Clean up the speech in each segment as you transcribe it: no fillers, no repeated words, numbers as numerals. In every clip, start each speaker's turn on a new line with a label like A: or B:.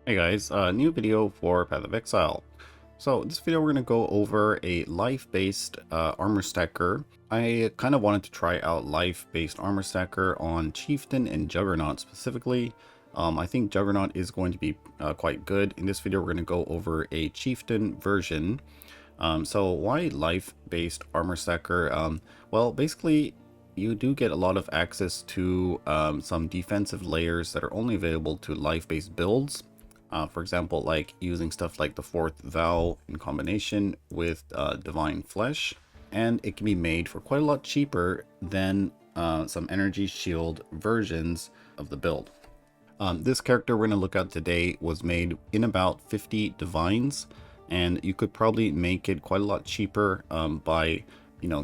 A: Hey guys, new video for Path of Exile. So this video we're going to go over a life-based armor stacker. I kind of wanted to try out life-based armor stacker on Chieftain and Juggernaut specifically. I think Juggernaut is going to be quite good. In this video we're going to go over a Chieftain version. So why life-based armor stacker? Well, basically you do get a lot of access to some defensive layers that are only available to life-based builds. For example, like using stuff like the fourth vow in combination with divine flesh, and it can be made for quite a lot cheaper than some energy shield versions of the build. This character we're going to look at today was made in about 50 divines, and you could probably make it quite a lot cheaper by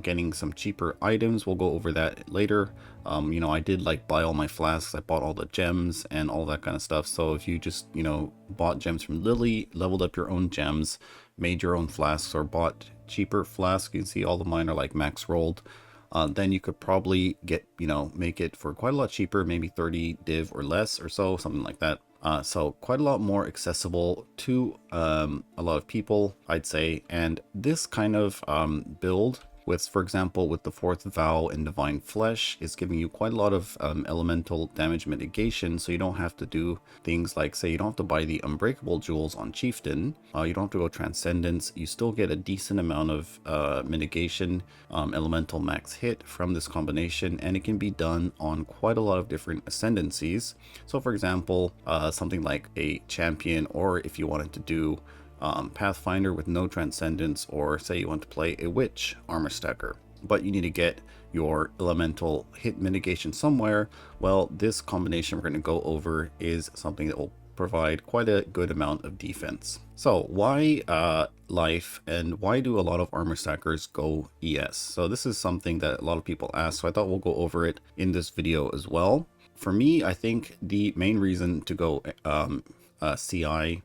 A: getting some cheaper items. We'll go over that later. I did like buy all my flasks. I bought all the gems and all that kind of stuff. So if you just, bought gems from Lily, leveled up your own gems, made your own flasks, or bought cheaper flasks, you can see all of mine are like max rolled. Then you could probably get, make it for quite a lot cheaper, maybe 30 div or less or so, something like that. So quite a lot more accessible to a lot of people, I'd say. And this kind of build with, for example, with the fourth vow and divine flesh, is giving you quite a lot of elemental damage mitigation, so you don't have to do things like, say, you don't have to buy the unbreakable jewels on Chieftain, you don't have to go transcendence. You still get a decent amount of mitigation, elemental max hit from this combination, and it can be done on quite a lot of different ascendancies. So for example, something like a champion, or if you wanted to do Pathfinder with no transcendence, or say you want to play a witch armor stacker, but you need to get your elemental hit mitigation somewhere. Well, this combination we're going to go over is something that will provide quite a good amount of defense. So why life, and why do a lot of armor stackers go ES? So this is something that a lot of people ask, so I thought we'll go over it in this video as well. For me, I think the main reason to go CI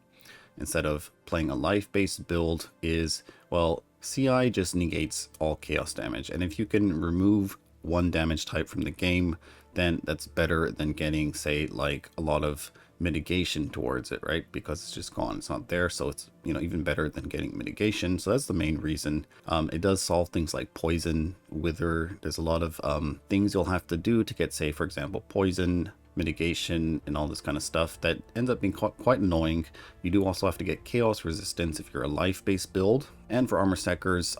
A: instead of playing a life-based build is, well, CI just negates all chaos damage, and if you can remove one damage type from the game, then that's better than getting, say, like a lot of mitigation towards it, right? Because it's just gone, it's not there, so it's, even better than getting mitigation. So that's the main reason. It does solve things like poison, wither. There's a lot of things you'll have to do to get, say, for example, poison mitigation and all this kind of stuff that ends up being quite annoying. You do also have to get chaos resistance if you're a life-based build. And for armor stackers,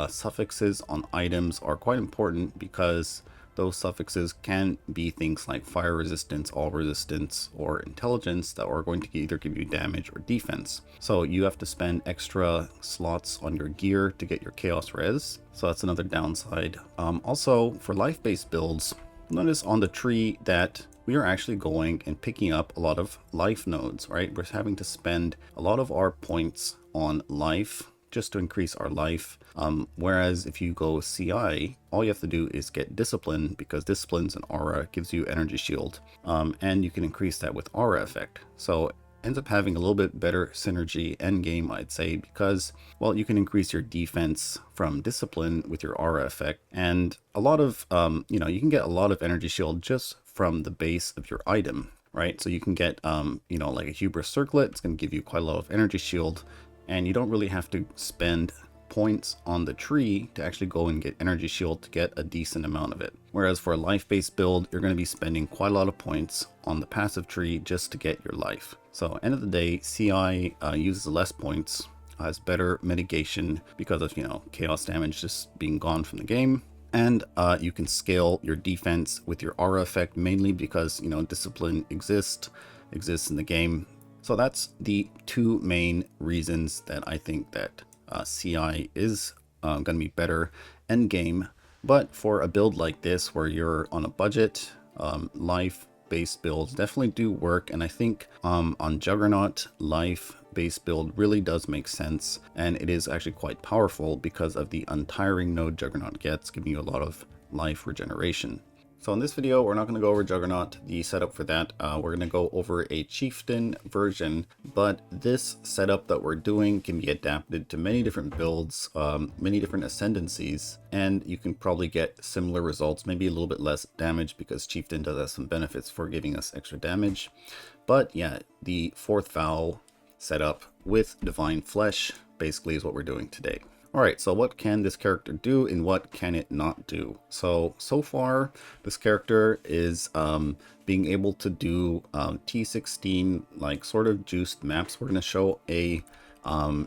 A: suffixes on items are quite important, because those suffixes can be things like fire resistance, all resistance, or intelligence that are going to either give you damage or defense. So you have to spend extra slots on your gear to get your chaos res. So that's another downside. Also, for life-based builds, notice on the tree that we are actually going and picking up a lot of life nodes, right? We're having to spend a lot of our points on life just to increase our life. Whereas if you go CI, all you have to do is get discipline, because discipline's an aura, gives you energy shield, and you can increase that with aura effect. So ends up having a little bit better synergy end game, I'd say, because, well, you can increase your defense from discipline with your aura effect, and a lot of you can get a lot of energy shield just from the base of your item, right? So you can get like a hubris circlet. It's going to give you quite a lot of energy shield, and you don't really have to spend points on the tree to actually go and get energy shield to get a decent amount of it. Whereas for a life-based build, you're going to be spending quite a lot of points on the passive tree just to get your life. So end of the day, CI uses less points, has better mitigation because of chaos damage just being gone from the game. And you can scale your defense with your aura effect, mainly because discipline exists in the game. So that's the two main reasons that I think that CI is going to be better end game. But for a build like this, where you're on a budget, life-based builds definitely do work. And I think on Juggernaut, life-based build really does make sense. And it is actually quite powerful because of the untiring node Juggernaut gets, giving you a lot of life regeneration. So in this video, we're not going to go over Juggernaut, the setup for that. We're going to go over a Chieftain version, but this setup that we're doing can be adapted to many different builds, many different ascendancies, and you can probably get similar results, maybe a little bit less damage because Chieftain does have some benefits for giving us extra damage. But yeah, the fourth vow setup with Divine Flesh basically is what we're doing today. Alright, so what can this character do and what can it not do? So far, this character is being able to do T16, like sort of juiced maps. We're going to show a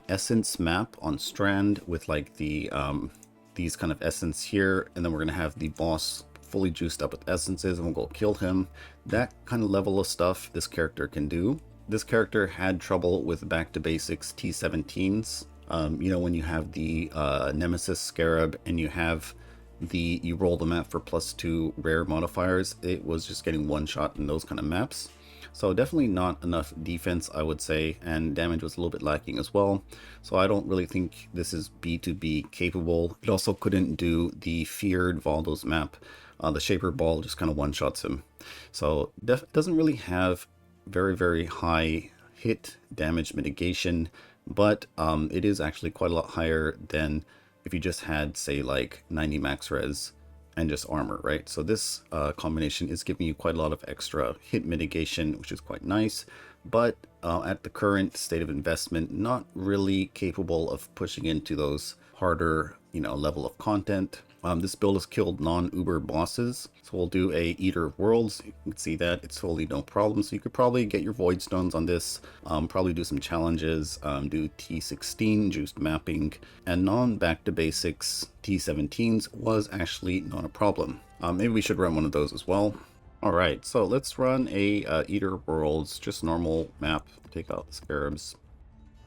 A: essence map on Strand with like the these kind of essence here, and then we're going to have the boss fully juiced up with essences and we'll go kill him. That kind of level of stuff this character can do. This character had trouble with back to basics T17s. You know, when you have the Nemesis Scarab and you have you roll the map for +2 rare modifiers, it was just getting one shot in those kind of maps. So definitely not enough defense, I would say, and damage was a little bit lacking as well. So I don't really think this is B2B capable. It also couldn't do the feared Valdo's map. The Shaper Ball just kind of one-shots him. So doesn't really have very high hit damage mitigation, but it is actually quite a lot higher than if you just had, say, like 90 max res and just armor, right? So this combination is giving you quite a lot of extra hit mitigation, which is quite nice, but at the current state of investment, not really capable of pushing into those harder, you know, level of content. This build has killed non-Uber bosses, so we'll do a Eater of Worlds. You can see that it's totally no problem. So you could probably get your Void Stones on this, probably do some challenges, do T16 juiced mapping, and non-back to basics T17s was actually not a problem. Maybe we should run one of those as well. Alright, so let's run a Eater of Worlds, just normal map, take out the scarabs.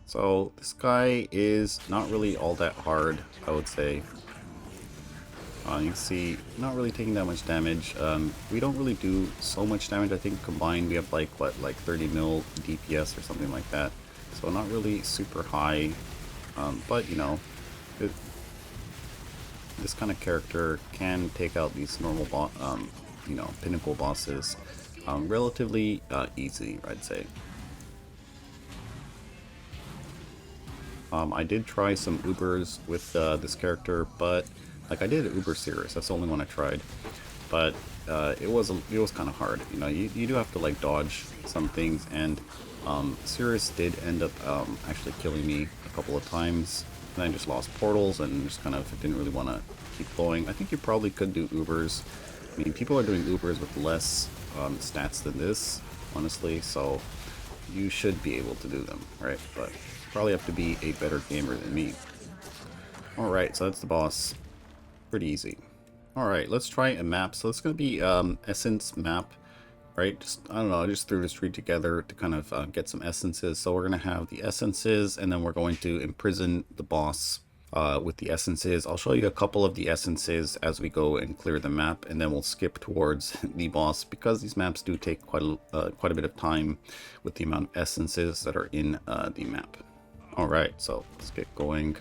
A: So this guy is not really all that hard, I would say. You can see, not really taking that much damage. We don't really do so much damage. I think combined we have like, what, like 30 mil DPS or something like that. So not really super high, but you know, this kind of character can take out these normal, you know, pinnacle bosses relatively easy, I'd say. I did try some Ubers with this character, but like I did Uber Cirrus, that's the only one I tried, but it was kind of hard. You know, you do have to like dodge some things, and Cirrus did end up actually killing me a couple of times, and I just lost portals and just kind of didn't really want to keep going. I think you probably could do Ubers. I mean, people are doing Ubers with less stats than this, honestly, so you should be able to do them, right? But you probably have to be a better gamer than me. Alright, so that's the boss. Pretty easy. Alright, let's try a map. So it's going to be essence map, right? Just, I don't know, I just threw this tree together to kind of get some essences. So we're going to have the essences, and then we're going to imprison the boss with the essences. I'll show you a couple of the essences as we go and clear the map, and then we'll skip towards the boss, because these maps do take quite a bit of time with the amount of essences that are in the map. Alright, so let's get going.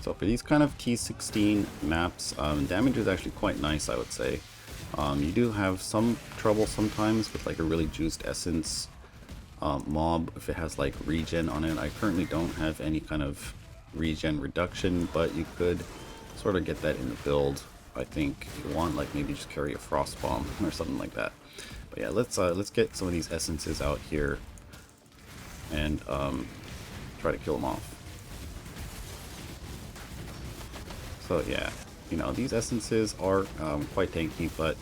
A: So for these kind of T16 maps, damage is actually quite nice, I would say. You do have some trouble sometimes with like a really juiced essence mob if it has like regen on it. I currently don't have any kind of regen reduction, but you could sort of get that in the build, I think, if you want, like maybe just carry a frost bomb or something like that. But yeah, let's get some of these essences out here and try to kill them off. So yeah, you know, these essences are quite tanky, but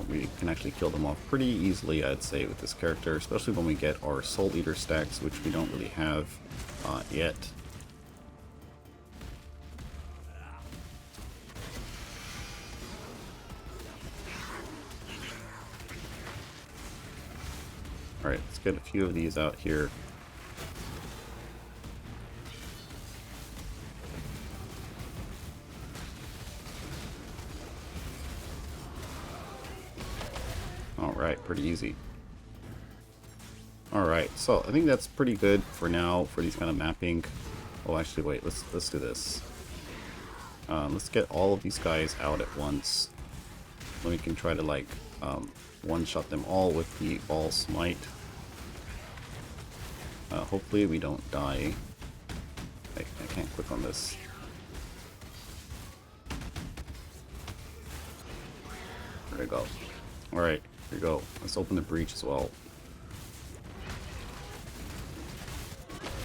A: we can actually kill them off pretty easily, I'd say, with this character, especially when we get our Soul Eater stacks, which we don't really have yet. Alright, let's get a few of these out here. Alright, pretty easy. Alright, so I think that's pretty good for now for these kind of mapping. Oh, actually, wait, let's do this. Let's get all of these guys out at once. Then we can try to like one-shot them all with the ball smite. Hopefully we don't die. I can't click on this. There we go. Alright, here we go. Let's open the breach as well.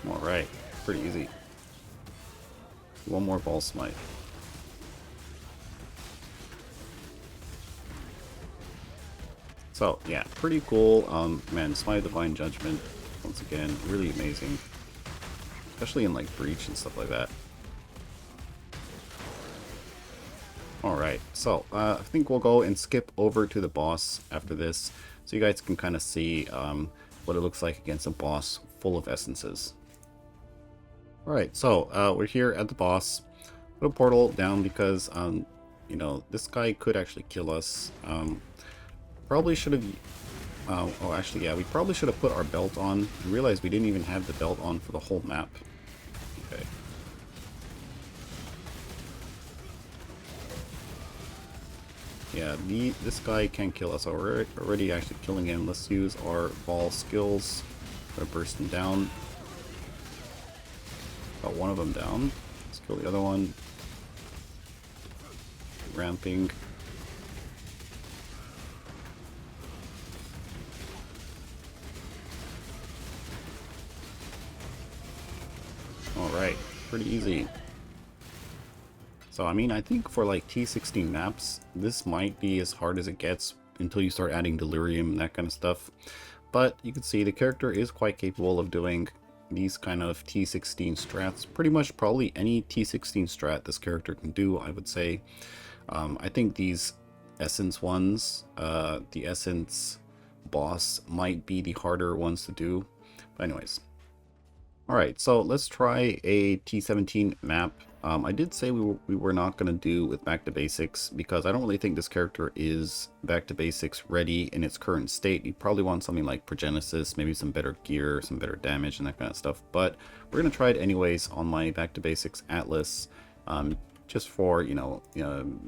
A: Alright, pretty easy. One more ball smite. So, yeah, pretty cool. Man, Smite Divine Judgment, once again, really amazing. Especially in, like, Breach and stuff like that. Alright, so, I think we'll go and skip over to the boss after this, so you guys can kind of see what it looks like against a boss full of essences. Alright, so, we're here at the boss. Put a portal down because, you know, this guy could actually kill us. Probably should have... oh, actually, yeah, we probably should have put our belt on. I realized we didn't even have the belt on for the whole map. Okay. Yeah, this guy can kill us. We're already actually killing him. Let's use our ball skills. Try to burst him down. Got one of them down. Let's kill the other one. Ramping. Alright, pretty easy. So, I mean, I think for like T16 maps, this might be as hard as it gets until you start adding Delirium and that kind of stuff. But you can see the character is quite capable of doing these kind of T16 strats. Pretty much probably any T16 strat this character can do, I would say. I think these Essence ones, the Essence boss might be the harder ones to do. But anyways. Alright, so let's try a T17 map. I did say we were not going to do with Back to Basics because I don't really think this character is Back to Basics ready in its current state. You probably want something like Progenesis, maybe some better gear, some better damage and that kind of stuff. But we're going to try it anyways on my Back to Basics Atlas, just for, you know,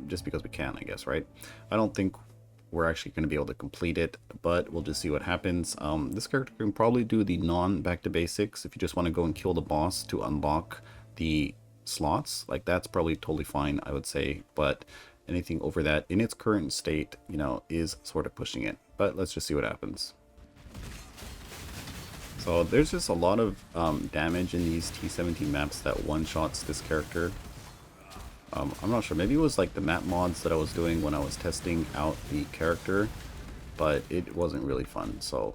A: just because we can, I guess, right? I don't think we're actually going to be able to complete it, but we'll just see what happens. This character can probably do the non-Back to Basics if you just want to go and kill the boss to unlock the slots. Like, that's probably totally fine, I would say, but anything over that in its current state, you know, is sort of pushing it. But let's just see what happens. So there's just a lot of damage in these T17 maps that one-shots this character. I'm not sure, maybe it was like the map mods that I was doing when I was testing out the character, but it wasn't really fun. So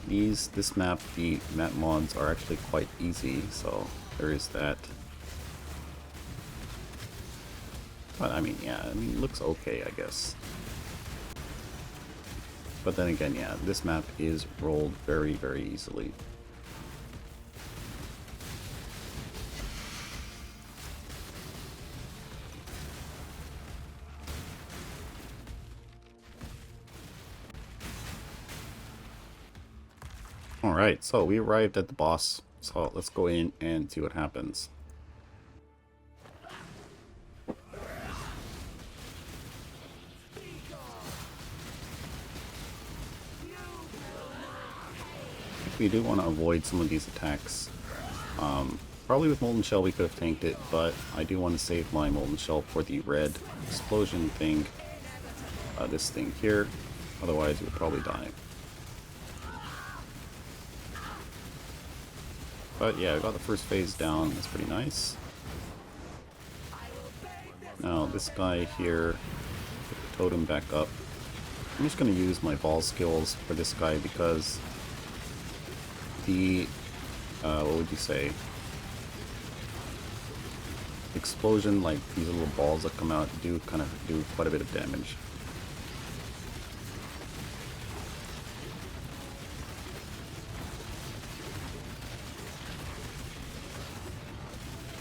A: this map, the map mods are actually quite easy, so there is that. But I mean, yeah, I mean, it looks okay, I guess. But then again, yeah, this map is rolled very, very easily. Alright, so we arrived at the boss, so let's go in and see what happens. We do want to avoid some of these attacks. Probably with Molten Shell we could have tanked it, but I do want to save my Molten Shell for the red explosion thing. This thing here, otherwise we'll probably die. But yeah, I got the first phase down, that's pretty nice. Now this guy here, put the totem back up. I'm just going to use my ball skills for this guy because the, what would you say, explosion, like these little balls that come out, do kind of do quite a bit of damage.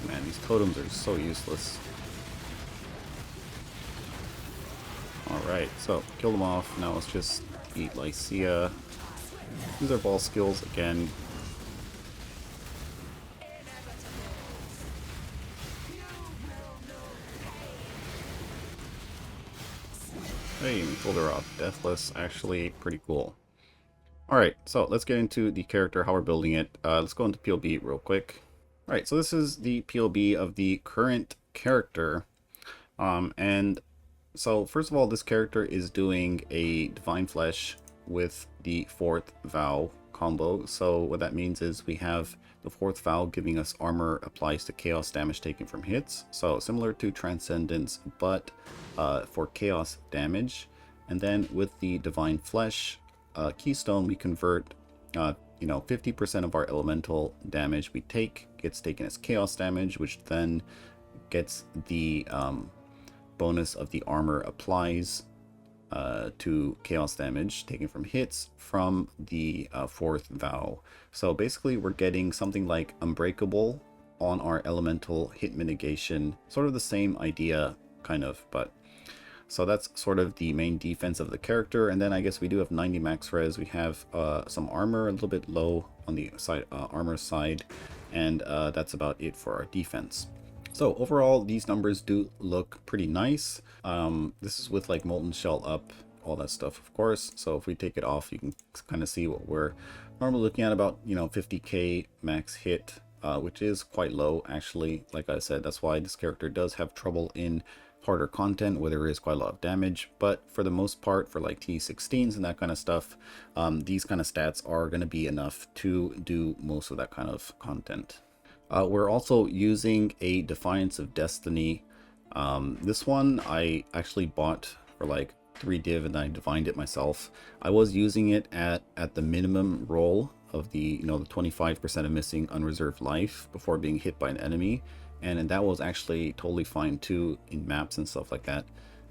A: Man, these totems are so useless. Alright, so kill them off. Now let's just eat Lycia. Use our ball skills again. Hey, we pulled her off. Deathless, actually pretty cool. Alright, so let's get into the character, how we're building it. Let's go into POB real quick. Alright, so this is the POB of the current character. And so first of all, this character is doing a Divine Flesh with the 4th vow combo. So what that means is we have the 4th vow giving us armor applies to chaos damage taken from hits. So similar to Transcendence, but for chaos damage. And then with the Divine Flesh Keystone, we convert 50% of our elemental damage we take gets taken as chaos damage, which then gets the bonus of the armor applies to chaos damage taken from hits from the 4th vow. So basically we're getting something like Unbreakable on our elemental hit mitigation, sort of the same idea kind of, but so that's sort of the main defense of the character. And then I guess we do have 90 max res. We have some armor, a little bit low on the side, armor side, and that's about it for our defense. So overall, these numbers do look pretty nice. This is with like Molten Shell up, all that stuff, of course. So if we take it off, you can kind of see what we're normally looking at, about 50k max hit, which is quite low actually. Like I said, that's why this character does have trouble in harder content where there is quite a lot of damage, but for the most part, for like T16s and that kind of stuff, these kind of stats are going to be enough to do most of that kind of content. We're also using a Defiance of Destiny. This one I actually bought for like 3 div and I divined it myself. I was using it at the minimum roll of the the 25% of missing unreserved life before being hit by an enemy. And that was actually totally fine too in maps and stuff like that.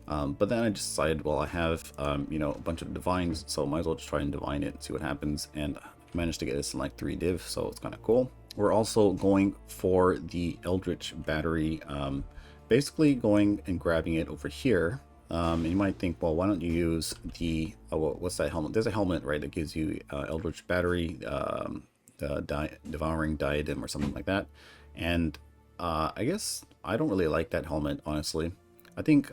A: But then I decided, well, I have a bunch of divines, so might as well just try and divine it and see what happens. And I managed to get this in like 3 div, so it's kind of cool. We're also going for the Eldritch Battery, basically going and grabbing it over here. And you might think, well, why don't you use the what's that helmet? There's a helmet, right, that gives you Eldritch Battery, Devouring Diadem or something like that. And I guess I don't really like that helmet, honestly. I think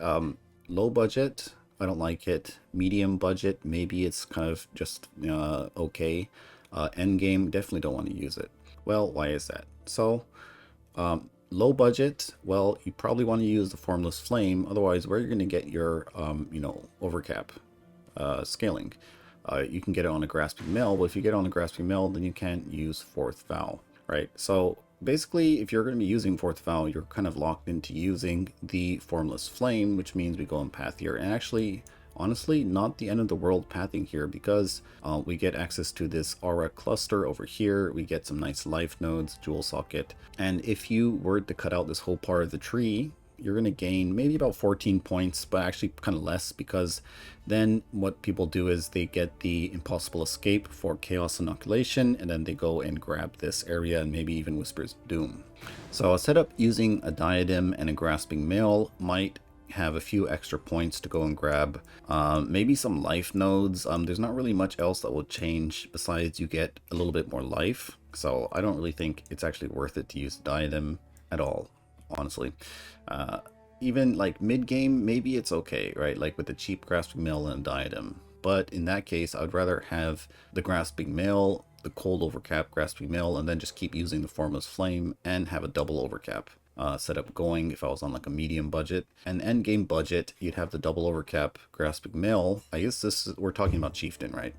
A: low budget, I don't like it. Medium budget, maybe it's kind of just okay. End game, definitely don't want to use it. Well, why is that? So low budget, well, you probably want to use the Formless Flame. Otherwise, where you're going to get your overcap scaling? You can get it on a Grasping Mail, but if you get it on a Grasping Mail, then you can't use 4th vow, right? So basically, if you're going to be using 4th vow, you're kind of locked into using the Formless Flame, which means we go in path here. And actually, honestly, not the end of the world pathing here, because we get access to this aura cluster over here. We get some nice life nodes, jewel socket. And if you were to cut out this whole part of the tree, you're going to gain maybe about 14 points, but actually kind of less, because then what people do is they get the Impossible Escape for Chaos Inoculation, and then they go and grab this area and maybe even Whispers of Doom. So a setup using a Diadem and a Grasping Mail might have a few extra points to go and grab, maybe some life nodes. There's not really much else that will change besides you get a little bit more life, so I don't really think it's actually worth it to use the Diadem at all, honestly. Even like mid-game, maybe it's okay, right? Like with the cheap Grasping Mail and a Diadem. But in that case, I would rather have the Grasping Mail, the Cold Overcap Grasping Mail, and then just keep using the Formless Flame and have a double Overcap setup going if I was on like a medium budget. And end game budget, you'd have the double Overcap Grasping Mail. I guess we're talking about Chieftain, right?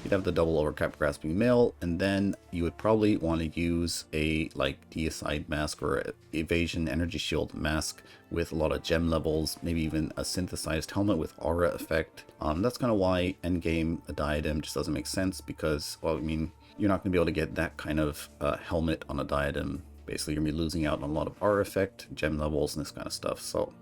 A: You'd have the double Overcap Grasping Mail, and then you would probably want to use a like Deicide Mask or Evasion Energy Shield Mask with a lot of gem levels, maybe even a synthesized helmet with aura effect. That's kind of why endgame a Diadem just doesn't make sense, because, well, I mean, you're not going to be able to get that kind of helmet on a Diadem. Basically, you're going to be losing out on a lot of aura effect, gem levels, and this kind of stuff. So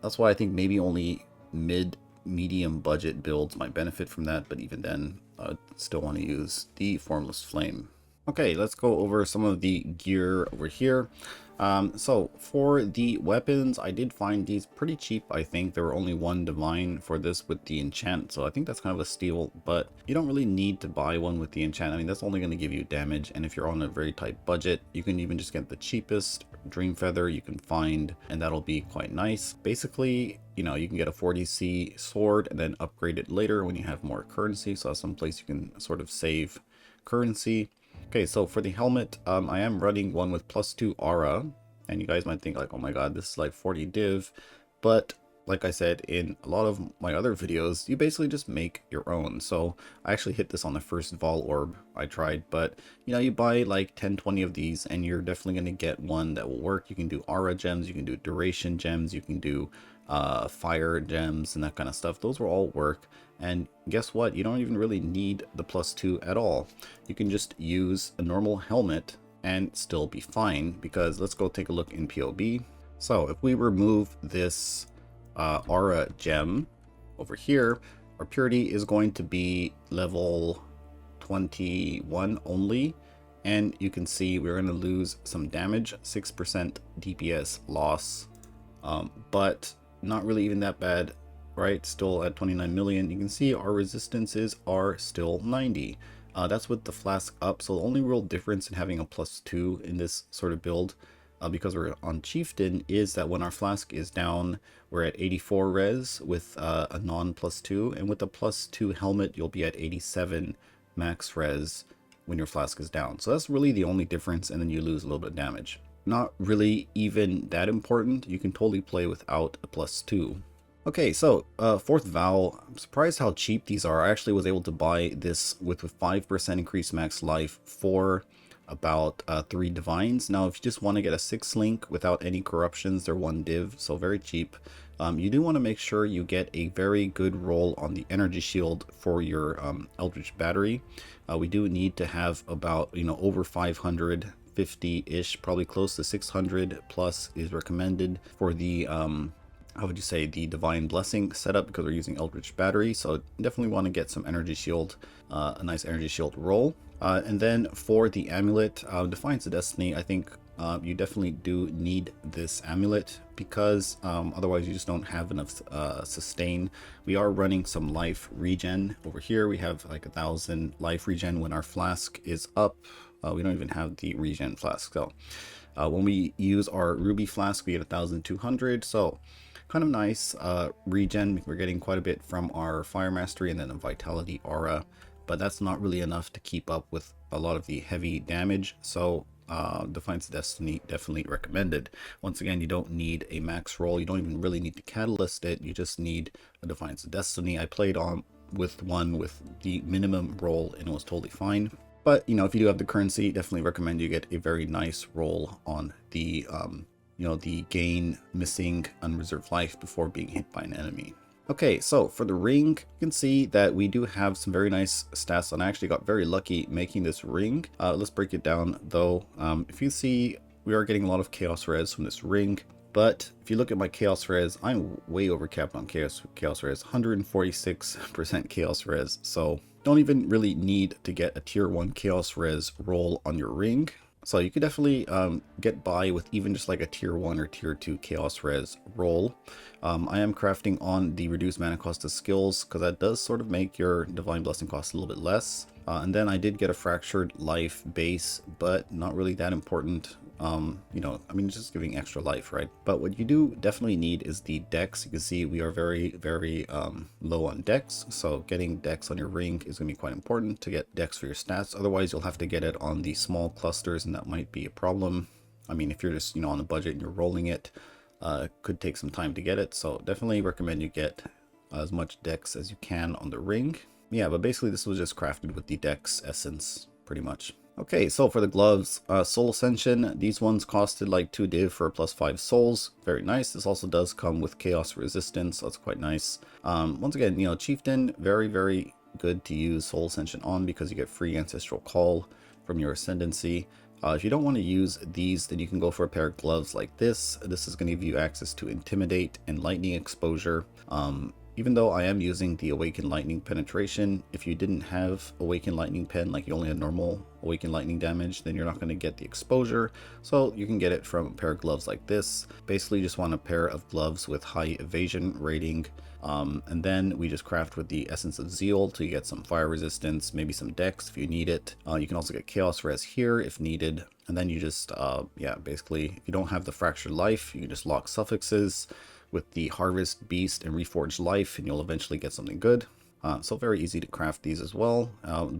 A: that's why I think maybe only medium budget builds might benefit from that, but even then, I still want to use the Formless Flame. Okay, let's go over some of the gear over here. So for the weapons, I did find these pretty cheap. I think there were only one divine for this with the enchant, so I think that's kind of a steal, but you don't really need to buy one with the enchant. I mean, that's only going to give you damage, and if you're on a very tight budget, you can even just get the cheapest Dream Feather you can find, and that'll be quite nice. Basically, you know, you can get a 40C sword and then upgrade it later when you have more currency, so that's some place you can sort of save currency. Okay, so for the helmet, I am running one with +2 aura, and you guys might think like, oh my god, this is like 40 div, but like I said in a lot of my other videos, you basically just make your own. So I actually hit this on the first Vol Orb I tried, but you know, you buy like 10-20 of these and you're definitely going to get one that will work. You can do aura gems, you can do duration gems, you can do fire gems and that kind of stuff. Those will all work. And guess what? You don't even really need the +2 at all. You can just use a normal helmet and still be fine, because let's go take a look in POB. So if we remove this aura gem over here, our purity is going to be level 21 only, and you can see we're going to lose some damage, 6% DPS loss, but not really even that bad, right? Still at 29 million. You can see our resistances are still 90. That's with the flask up, so the only real difference in having a +2 in this sort of build, because we're on Chieftain, is that when our flask is down, we're at 84 res with a non +2, and with the +2 helmet, you'll be at 87 max res when your flask is down. So that's really the only difference, and then you lose a little bit of damage. Not really even that important. You can totally play without a +2. Okay, so fourth vow, I'm surprised how cheap these are. I actually was able to buy this with a 5% increased max life for about 3 divines. Now, if you just want to get a 6 link without any corruptions, they're 1 div, so very cheap. You do want to make sure you get a very good roll on the energy shield for your Eldritch Battery. We do need to have about, you know, over 550-ish, probably close to 600 plus is recommended for the how would you say, the Divine Blessing setup, because we're using Eldritch Battery. So definitely want to get some energy shield, a nice energy shield roll. And then for the amulet, Defiance of Destiny, I think you definitely do need this amulet, because otherwise you just don't have enough sustain. We are running some life regen over here. We have like 1,000 life regen when our flask is up. We don't even have the regen flask. So when we use our ruby flask, we get 1,200. So kind of nice regen. We're getting quite a bit from our Fire Mastery and then a Vitality Aura, but that's not really enough to keep up with a lot of the heavy damage. So Defiance of Destiny definitely recommended. Once again, you don't need a max roll. You don't even really need to catalyst it. You just need a Defiance of Destiny. I played on with one with the minimum roll and it was totally fine. But you know, if you do have the currency, definitely recommend you get a very nice roll on the you know, the gain missing unreserved life before being hit by an enemy. Okay, so for the ring, you can see that we do have some very nice stats, and I actually got very lucky making this ring. Let's break it down though. If you see, we are getting a lot of chaos res from this ring, but if you look at my chaos res, I'm way overcapped on chaos res, 146% chaos res. So don't even really need to get a tier 1 chaos res roll on your ring. So you could definitely get by with even just like a tier 1 or tier 2 chaos res roll. I am crafting on the reduced mana cost of skills, because that does sort of make your divine blessing cost a little bit less. And then I did get a fractured life base, but not really that important. You know, I mean, just giving extra life, right? But what you do definitely need is the dex. You can see we are very, very low on dex. So getting dex on your ring is going to be quite important to get dex for your stats. Otherwise, you'll have to get it on the small clusters, and that might be a problem. I mean, if you're just, you know, on a budget and you're rolling it, could take some time to get it. So definitely recommend you get as much dex as you can on the ring. Yeah, but basically this was just crafted with the dex essence, pretty much. Okay, so for the gloves, Soul Ascension, these ones costed like 2 div for +5 souls. Very nice. This also does come with chaos resistance, so that's quite nice. Once again, you know, Chieftain, very, very good to use Soul Ascension on, because you get free Ancestral Call from your Ascendancy. If you don't want to use these, then you can go for a pair of gloves like this. This is going to give you access to Intimidate and Lightning Exposure. Even though I am using the Awakened Lightning penetration, if you didn't have Awakened Lightning pen, like you only had normal Awakened Lightning damage, then you're not going to get the exposure. So you can get it from a pair of gloves like this. Basically, you just want a pair of gloves with high evasion rating. And then we just craft with the Essence of Zeal to get some fire resistance, maybe some dex if you need it. You can also get Chaos Res here if needed. And then you just, yeah, basically, if you don't have the Fractured Life, you can just lock suffixes with the Harvest, Beast, and Reforged Life, and you'll eventually get something good. So very easy to craft these as well.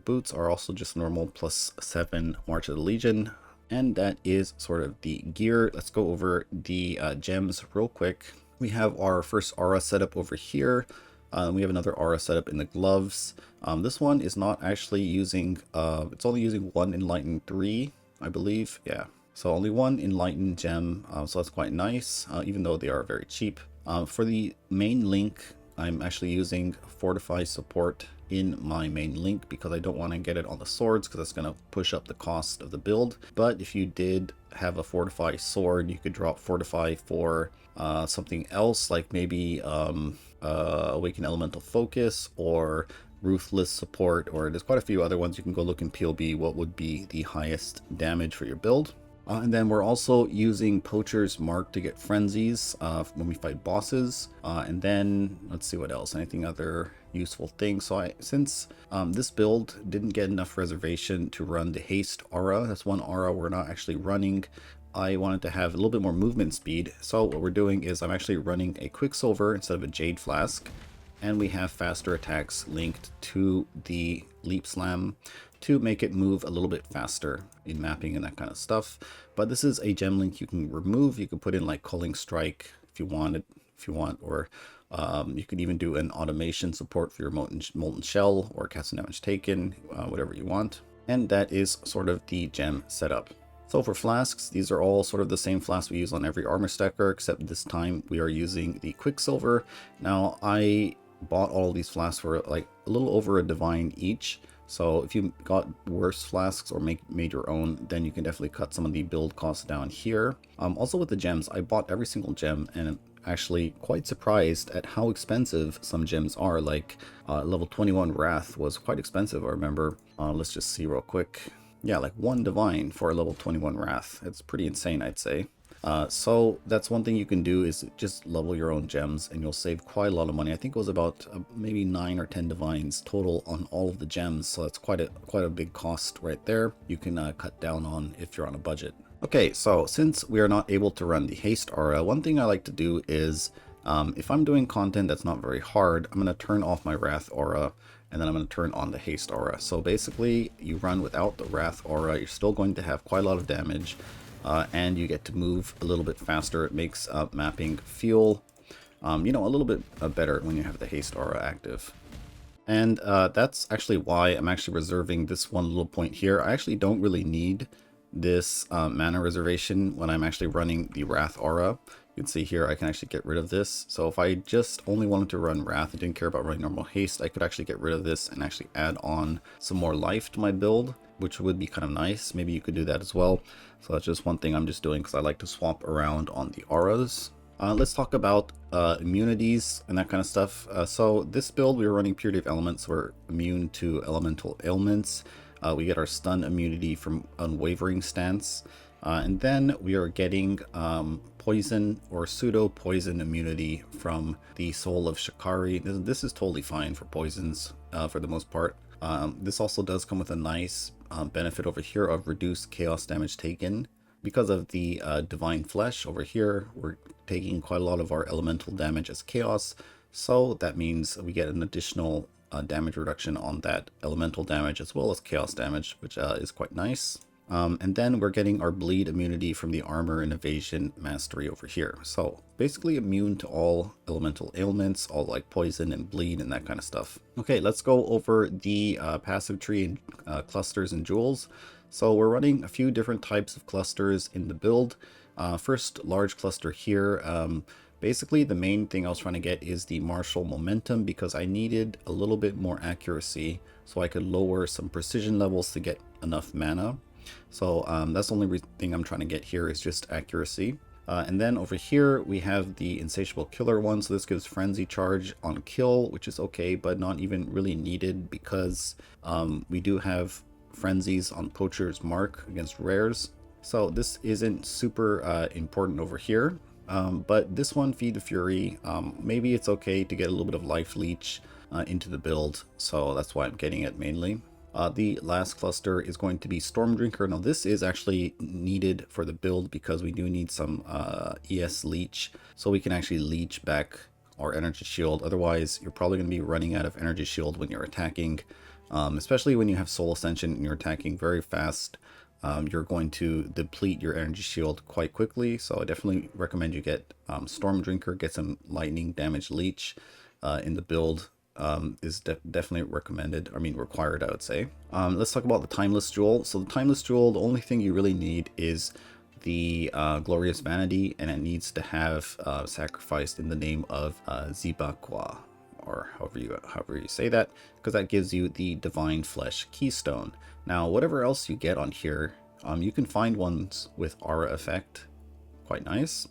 A: Boots are also just normal +7 March of the Legion. And that is sort of the gear. Let's go over the gems real quick. We have our first aura setup over here. We have another aura setup in the gloves. This one is not actually using, it's only using 1 Enlightened 3, I believe. Yeah. So only 1 Enlightened gem, so that's quite nice, even though they are very cheap. For the main link, I'm actually using Fortify support in my main link because I don't want to get it on the swords because that's going to push up the cost of the build. But if you did have a Fortify sword, you could drop Fortify for something else, like maybe Awaken Elemental Focus or Ruthless support, or there's quite a few other ones. You can go look in POB what would be the highest damage for your build. And then we're also using Poacher's Mark to get frenzies when we fight bosses. And then let's see what else, anything other useful things. So since this build didn't get enough reservation to run the haste aura, that's one aura we're not actually running. I wanted to have a little bit more movement speed. So what we're doing is I'm actually running a Quicksilver instead of a Jade Flask. And we have faster attacks linked to the Leap Slam to make it move a little bit faster in mapping and that kind of stuff. But this is a gem link you can remove. You can put in like Culling Strike if you want, or you could even do an automation support for your Molten Shell or Cast Damage Taken, whatever you want. And that is sort of the gem setup. So for flasks, these are all sort of the same flasks we use on every Armour Stacker, except this time we are using the Quicksilver. Now I bought all these flasks for like a little over a divine each. So if you got worse flasks or made your own, then you can definitely cut some of the build costs down here. Also with the gems, I bought every single gem and I'm actually quite surprised at how expensive some gems are. Like level 21 Wrath was quite expensive, I remember. Let's just see real quick. Yeah, like 1 divine for a level 21 Wrath. It's pretty insane, I'd say. So that's one thing you can do is just level your own gems and you'll save quite a lot of money. I think it was about maybe 9 or 10 divines total on all of the gems. So that's quite a big cost right there. You can cut down on if you're on a budget. Okay, so since we are not able to run the haste aura, one thing I like to do is if I'm doing content that's not very hard, I'm going to turn off my Wrath aura and then I'm going to turn on the haste aura. So basically you run without the Wrath aura, you're still going to have quite a lot of damage. And you get to move a little bit faster. It makes mapping feel, you know, a little bit better when you have the haste aura active. And that's actually why I'm actually reserving this one little point here. I actually don't really need this mana reservation when I'm actually running the Wrath aura. You can see here I can actually get rid of this. So if I just only wanted to run Wrath and didn't care about running normal haste, I could actually get rid of this and actually add on some more life to my build, which would be kind of nice. Maybe you could do that as well. So that's just one thing I'm just doing because I like to swap around on the auras. Let's talk about immunities and that kind of stuff. So this build, we were running Purity of Elements. We're immune to elemental ailments. We get our stun immunity from Unwavering Stance. And then we are getting poison or pseudo poison immunity from the Soul of Shikari. This is totally fine for poisons for the most part. This also does come with a nice benefit over here of reduced chaos damage taken. Because of the divine flesh over here, we're taking quite a lot of our elemental damage as chaos. So that means we get an additional damage reduction on that elemental damage as well as chaos damage, which is quite nice. And then we're getting our bleed immunity from the armor and evasion mastery over here. So basically immune to all elemental ailments, all like poison and bleed and that kind of stuff. Okay, let's go over the passive tree and clusters and jewels. So we're running a few different types of clusters in the build. First large cluster here. Basically the main thing I was trying to get is the martial momentum because I needed a little bit more accuracy so I could lower some precision levels to get enough mana. So that's the only thing I'm trying to get here is just accuracy. And then over here we have the Insatiable Killer one. So this gives Frenzy Charge on kill, which is okay, but not even really needed because we do have Frenzies on Poacher's Mark against rares. So this isn't super important over here. But this one, Feed the Fury, maybe it's okay to get a little bit of Life Leech into the build. So that's why I'm getting it mainly. The last cluster is going to be Stormdrinker. Now this is actually needed for the build because we do need some ES Leech, so we can actually leech back our energy shield. Otherwise, you're probably going to be running out of energy shield when you're attacking, especially when you have Soul Ascension and you're attacking very fast. You're going to deplete your energy shield quite quickly, so I definitely recommend you get Stormdrinker, get some lightning damage leech in the build. Is definitely recommended, I mean required, I would say. Let's talk about the Timeless Jewel. So the Timeless Jewel, the only thing you really need is the Glorious Vanity, and it needs to have sacrificed in the name of Zibaqua, or however you say that, because that gives you the Divine Flesh Keystone. Now whatever else you get on here, you can find ones with Aura Effect, quite nice.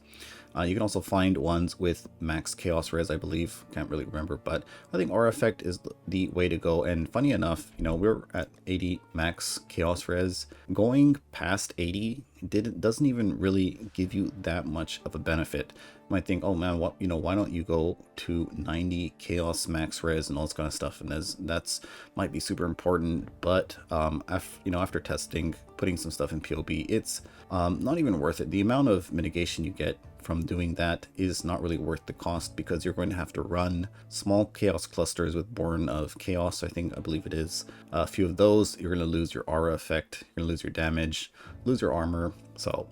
A: You can also find ones with max chaos res, I believe. Can't really remember, but I think Aura Effect is the way to go. And funny enough, you know, we're at 80 max chaos res. Going past 80 doesn't even really give you that much of a benefit. You might think, oh man, what, you know, why don't you go to 90 chaos max res and all this kind of stuff? And that's might be super important, but after testing, putting some stuff in POB, it's not even worth it. The amount of mitigation you get from doing that is not really worth the cost, because you're going to have to run small chaos clusters with Born of Chaos, I believe it is. A few of those, you're going to lose your aura effect, you're going to lose your damage, lose your armor. So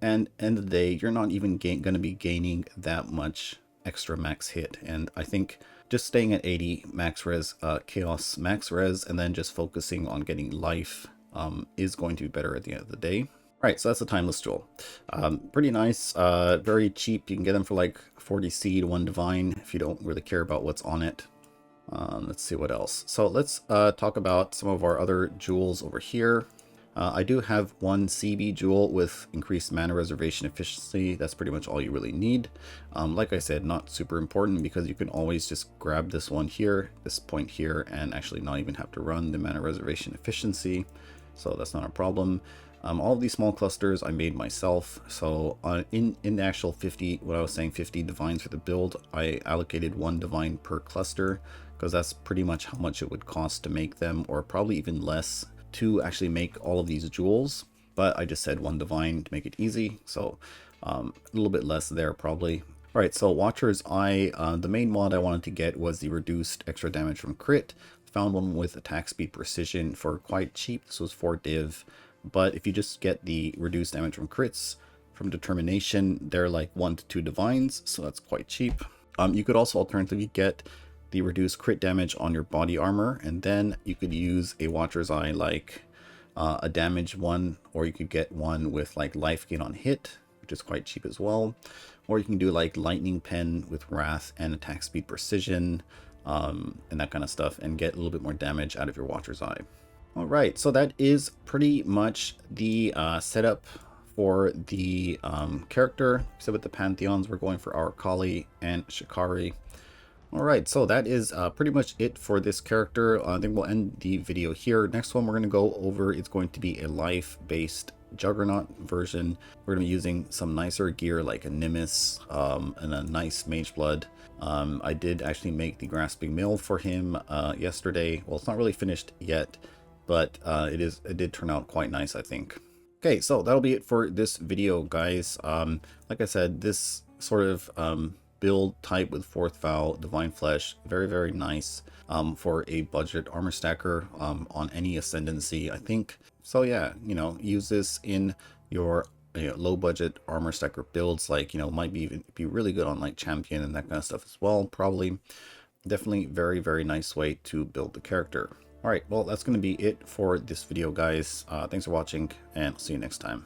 A: and end of the day, you're not even going to be gaining that much extra max hit. And I think just staying at 80 max res, chaos max res, and then just focusing on getting life is going to be better at the end of the day. Right, so that's the Timeless Jewel. Pretty nice, very cheap. You can get them for like 40 seed, 1 divine, if you don't really care about what's on it. Let's see what else. So let's talk about some of our other jewels over here. I do have 1 CB jewel with increased mana reservation efficiency. That's pretty much all you really need. Like I said, not super important, because you can always just grab this one here, this point here, and actually not even have to run the mana reservation efficiency. So that's not a problem. All of these small clusters I made myself. So in the actual 50, what I was saying, 50 divines for the build, I allocated 1 divine per cluster, because that's pretty much how much it would cost to make them, or probably even less to actually make all of these jewels. But I just said 1 divine to make it easy, so a little bit less there probably. All right, so Watcher's Eye, the main mod I wanted to get was the reduced extra damage from crit. Found one with attack speed precision for quite cheap. This was 4 div. But if you just get the reduced damage from crits from determination, they're like 1 to 2 divines, so that's quite cheap. You could also alternatively get the reduced crit damage on your body armor, and then you could use a Watcher's Eye like a damage one, or you could get one with like life gain on hit, which is quite cheap as well. Or you can do like Lightning Pen with Wrath and attack speed precision, and that kind of stuff, and get a little bit more damage out of your Watcher's Eye. Alright, so that is pretty much the setup for the character. Except with the Pantheons, we're going for our Kali and Shikari. Alright, so that is pretty much it for this character. I think we'll end the video here. Next one we're going to go over, it's going to be a life-based Juggernaut version. We're going to be using some nicer gear like a Nimbus and a nice Mage Blood. I did actually make the Grasping Mill for him yesterday. Well, it's not really finished yet, but it did turn out quite nice, I think. Okay, so that'll be it for this video, guys. Like I said, this sort of build type with 4th Vow, Divine Flesh, very, very nice for a budget armor stacker on any ascendancy, I think. So yeah, you know, use this in your low budget armor stacker builds, like, you know, might be really good on like champion and that kind of stuff as well, probably. Definitely very, very nice way to build the character. All right, well, that's going to be it for this video, guys. Thanks for watching, and I'll see you next time.